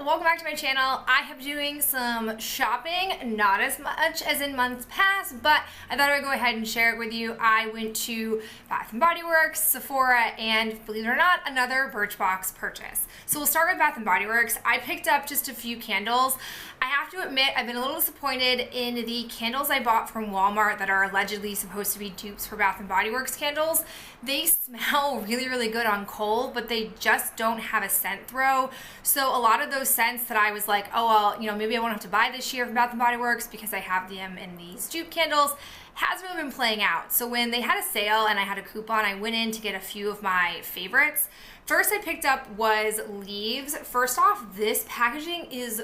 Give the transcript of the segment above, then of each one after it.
welcome back to my channel. I have been doing some shopping, not as much as in months past, but I thought I would go ahead and share it with you. I went to Bath & Body Works, Sephora, and believe it or not, another Birchbox purchase. So we'll start with Bath & Body Works. I picked up just a few candles. I have to admit, I've been a little disappointed in the candles I bought from Walmart that are allegedly supposed to be dupes for Bath & Body Works candles. They smell really, really good on cold, but they just don't have a scent throw. So a lot of those scents that I was like, oh, well, you know, maybe I won't have to buy this year from Bath & Body Works because I have them in these dupe candles, hasn't really been playing out. So when they had a sale and I had a coupon, I went in to get a few of my favorites. First I picked up was Leaves. First off, this packaging is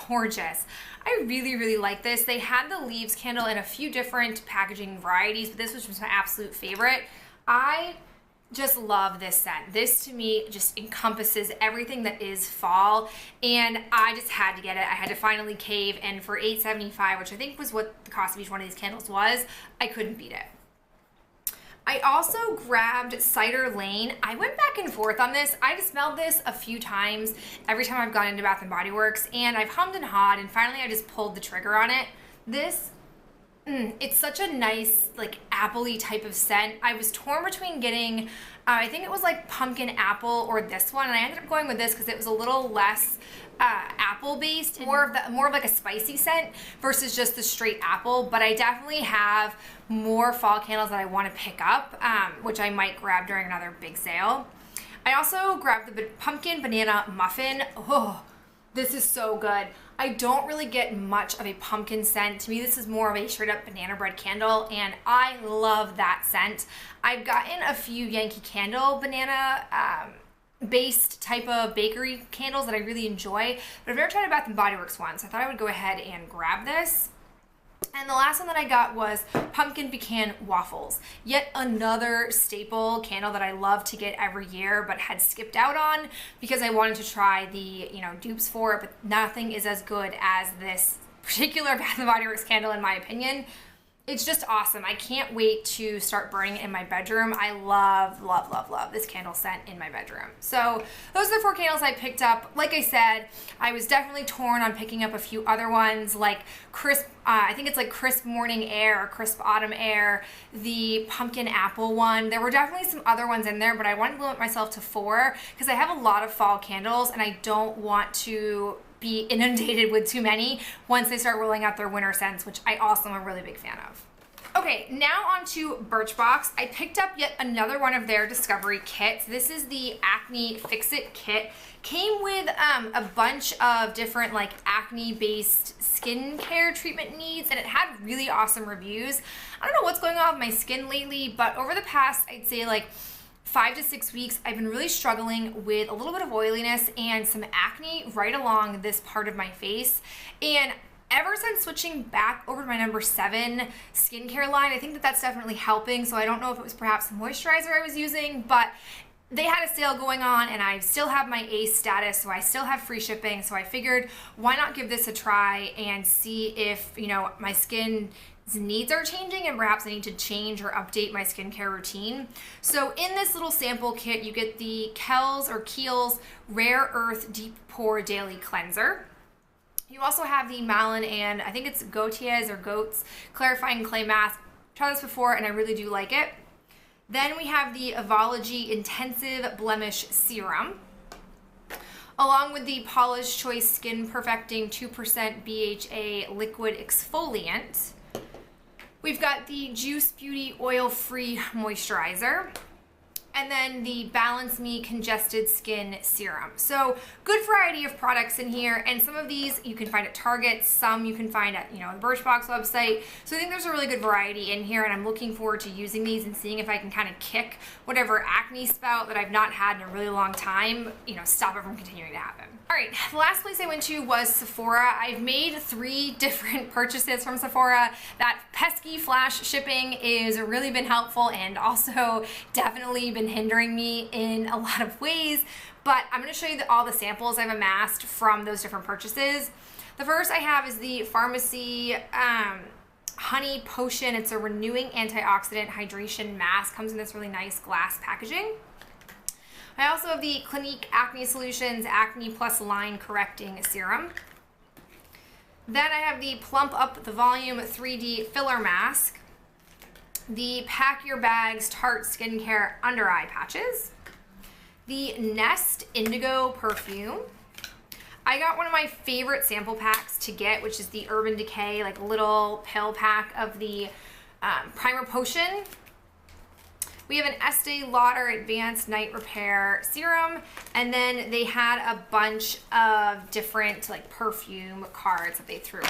gorgeous. I really, really like this. They had the Leaves candle in a few different packaging varieties, but this was just my absolute favorite. I just love this scent. This to me just encompasses everything that is fall, and I just had to get it. I had to finally cave, and for $8.75, which I think was what the cost of each one of these candles was, I couldn't beat it. I also grabbed Cider Lane. I went back and forth on this. I've smelled this a few times every time I've gone into Bath & Body Works, and I've hummed and hawed, and finally I just pulled the trigger on it. This, it's such a nice, like, apple-y type of scent. I was torn between getting, I think it was like pumpkin apple or this one, and I ended up going with this because it was a little less apple-based, more of like a spicy scent versus just the straight apple. But I definitely have more fall candles that I want to pick up, which I might grab during another big sale. I also grabbed the pumpkin banana muffin. Oh, this is so good. I don't really get much of a pumpkin scent. To me, this is more of a straight up banana bread candle, and I love that scent. I've gotten a few Yankee Candle banana based type of bakery candles that I really enjoy, but I've never tried a Bath & Body Works one, so I thought I would go ahead and grab this. And the last one that I got was Pumpkin Pecan Waffles. Yet another staple candle that I love to get every year but had skipped out on because I wanted to try the, dupes for it, but nothing is as good as this particular Bath & Body Works candle in my opinion. It's just awesome. I can't wait to start burning it in my bedroom. I love, love, love, love this candle scent in my bedroom. So those are the 4 candles I picked up. Like I said, I was definitely torn on picking up a few other ones like crisp, I think it's like Crisp Morning Air or Crisp Autumn Air, the pumpkin apple one. There were definitely some other ones in there, but I wanted to limit myself to 4 because I have a lot of fall candles and I don't want to be inundated with too many once they start rolling out their winter scents, which I also am a really big fan of. Okay, now on to Birchbox. I picked up yet another one of their discovery kits. This is the Acne Fix-It kit. Came with a bunch of different like acne-based skincare treatment needs, and it had really awesome reviews. I don't know what's going on with my skin lately, but over the past, I'd say like 5 to 6 weeks, I've been really struggling with a little bit of oiliness and some acne right along this part of my face. And ever since switching back over to my number 7 skincare line, I think that that's definitely helping. So I don't know if it was perhaps the moisturizer I was using, but they had a sale going on and I still have my ACE status, so I still have free shipping. So I figured, why not give this a try and see if, my skin needs are changing and perhaps I need to change or update my skincare routine. So in this little sample kit, you get the Kiehl's Rare Earth Deep Pore Daily Cleanser. You also have the Malin and I think it's Goat's Clarifying Clay Mask. I've tried this before and I really do like it. Then we have the Evology Intensive Blemish Serum, along with the Paula's Choice Skin Perfecting 2% BHA Liquid Exfoliant. We've got the Juice Beauty Oil-Free Moisturizer, and then the Balance Me Congested Skin Serum. So good variety of products in here, and some of these you can find at Target, some you can find at the Birchbox website. So I think there's a really good variety in here, and I'm looking forward to using these and seeing if I can kind of kick whatever acne spout that I've not had in a really long time, stop it from continuing to happen. All right, the last place I went to was Sephora. I've made 3 different purchases from Sephora. That pesky flash shipping has really been helpful and also definitely been hindering me in a lot of ways, but I'm going to show you all the samples I've amassed from those different purchases. The first I have is the Pharmacy Honey Potion. It's a renewing antioxidant hydration mask. Comes in this really nice glass packaging. I also have the Clinique Acne Solutions Acne Plus Line Correcting Serum. Then I have the Plump Up the Volume 3D Filler Mask, the Pack Your Bags Tarte Skincare Under Eye Patches, the Nest Indigo Perfume. I got one of my favorite sample packs to get, which is the Urban Decay like little pill pack of the Primer Potion. We have an Estee Lauder Advanced Night Repair Serum, and then they had a bunch of different like perfume cards that they threw in.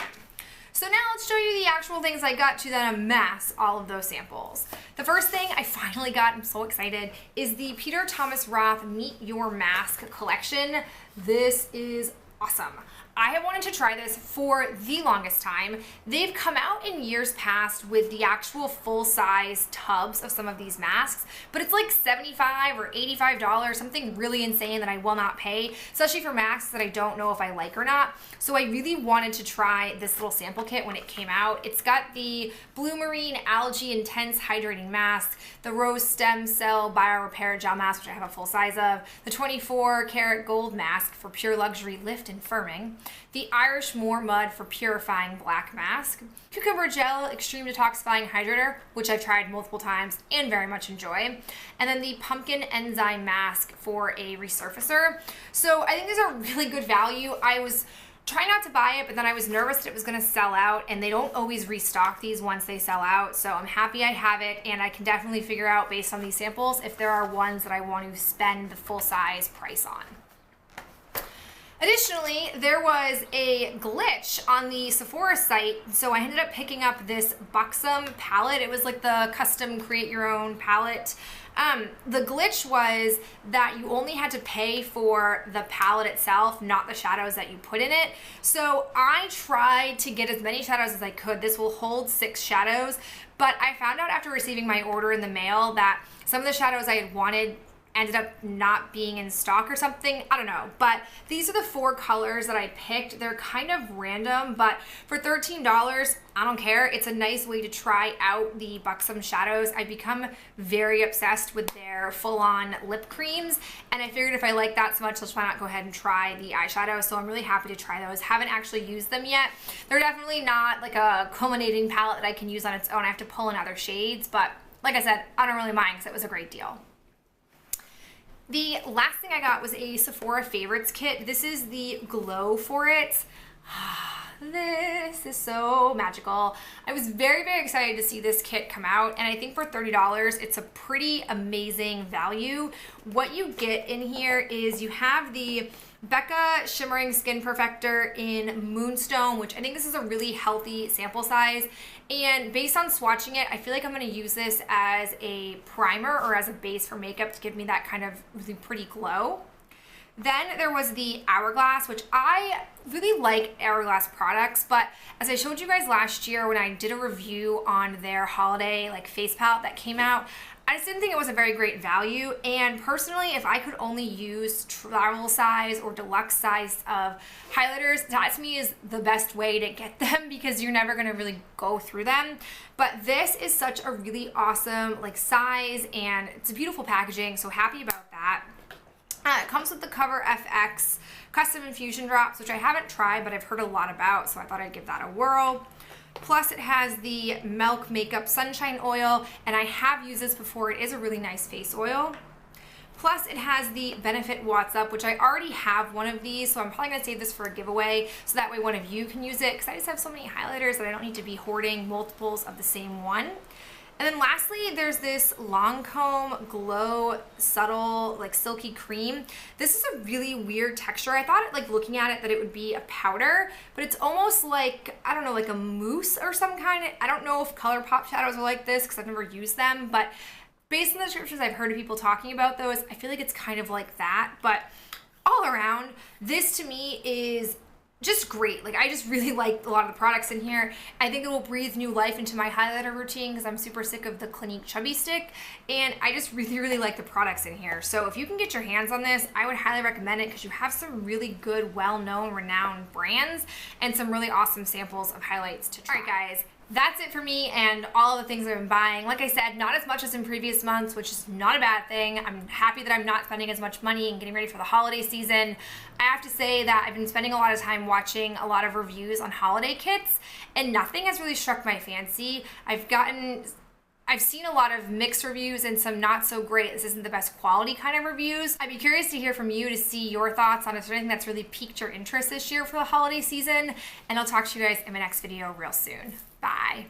So now let's show you the actual things I got to then amass all of those samples. The first thing I finally got, I'm so excited, is the Peter Thomas Roth Meet Your Mask collection. This is awesome. I have wanted to try this for the longest time. They've come out in years past with the actual full-size tubs of some of these masks, but it's like $75 or $85, something really insane that I will not pay, especially for masks that I don't know if I like or not. So I really wanted to try this little sample kit when it came out. It's got the Blue Marine Algae Intense Hydrating Mask, the Rose Stem Cell Bio Repair Gel Mask, which I have a full size of, the 24 Karat Gold Mask for pure luxury lift and firming, the Irish Moor Mud for purifying black mask, Cucumber Gel Extreme Detoxifying Hydrator, which I've tried multiple times and very much enjoy, and then the Pumpkin Enzyme Mask for a resurfacer. So I think these are really good value. I was trying not to buy it, but then I was nervous that it was going to sell out, and they don't always restock these once they sell out, so I'm happy I have it, and I can definitely figure out based on these samples if there are ones that I want to spend the full size price on. Additionally, there was a glitch on the Sephora site, so I ended up picking up this Buxom palette. It was like the custom create your own palette. The glitch was that you only had to pay for the palette itself, not the shadows that you put in it. So I tried to get as many shadows as I could. This will hold 6 shadows, but I found out after receiving my order in the mail that some of the shadows I had wanted ended up not being in stock or something. I don't know, but these are the 4 colors that I picked. They're kind of random, but for $13, I don't care. It's a nice way to try out the Buxom shadows. I've become very obsessed with their full-on lip creams, and I figured if I like that so much, let's why not go ahead and try the eyeshadow. So I'm really happy to try those. Haven't actually used them yet. They're definitely not like a culminating palette that I can use on its own. I have to pull in other shades, but like I said, I don't really mind because it was a great deal. The last thing I got was a Sephora Favorites kit. This is the glow for it. This is so magical. I was very, very excited to see this kit come out, and I think for $30, it's a pretty amazing value. What you get in here is you have the Becca Shimmering Skin Perfector in Moonstone, which I think this is a really healthy sample size. And based on swatching it, I feel like I'm going to use this as a primer or as a base for makeup to give me that kind of really pretty glow. Then there was the Hourglass, which I really like Hourglass products, but as I showed you guys last year when I did a review on their holiday like face palette that came out, I just didn't think it was a very great value. And personally, if I could only use travel size or deluxe size of highlighters, that to me is the best way to get them because you're never gonna really go through them. But this is such a really awesome like size, and it's a beautiful packaging, so happy about that. It comes with the Cover FX custom infusion drops, which I haven't tried, but I've heard a lot about, so I thought I'd give that a whirl. Plus it has the Milk Makeup Sunshine Oil, and I have used this before. It is a really nice face oil. Plus it has the Benefit Watts Up, which I already have one of these, so I'm probably gonna save this for a giveaway, so that way one of you can use it, because I just have so many highlighters that I don't need to be hoarding multiples of the same one. And then lastly, there's this Lancome Glow Subtle like Silky Cream. This is a really weird texture. I thought like looking at it that it would be a powder, but it's almost like, I don't know, like a mousse or some kind. I don't know if ColourPop shadows are like this because I've never used them, but based on the descriptions I've heard of people talking about those, I feel like it's kind of like that. But all around, this to me is just great. Like I just really like a lot of the products in here. I think it will breathe new life into my highlighter routine because I'm super sick of the Clinique Chubby Stick, and I just really, really like the products in here. So if you can get your hands on this, I would highly recommend it because you have some really good, well-known, renowned brands and some really awesome samples of highlights to try. All right, guys. that's it for me and all of the things I've been buying. Like I said, not as much as in previous months, which is not a bad thing. I'm happy that I'm not spending as much money and getting ready for the holiday season. I have to say that I've been spending a lot of time watching a lot of reviews on holiday kits, and nothing has really struck my fancy. I've seen a lot of mixed reviews and some not so great, this isn't the best quality kind of reviews. I'd be curious to hear from you to see your thoughts on if there's anything that's really piqued your interest this year for the holiday season, and I'll talk to you guys in my next video real soon. Bye.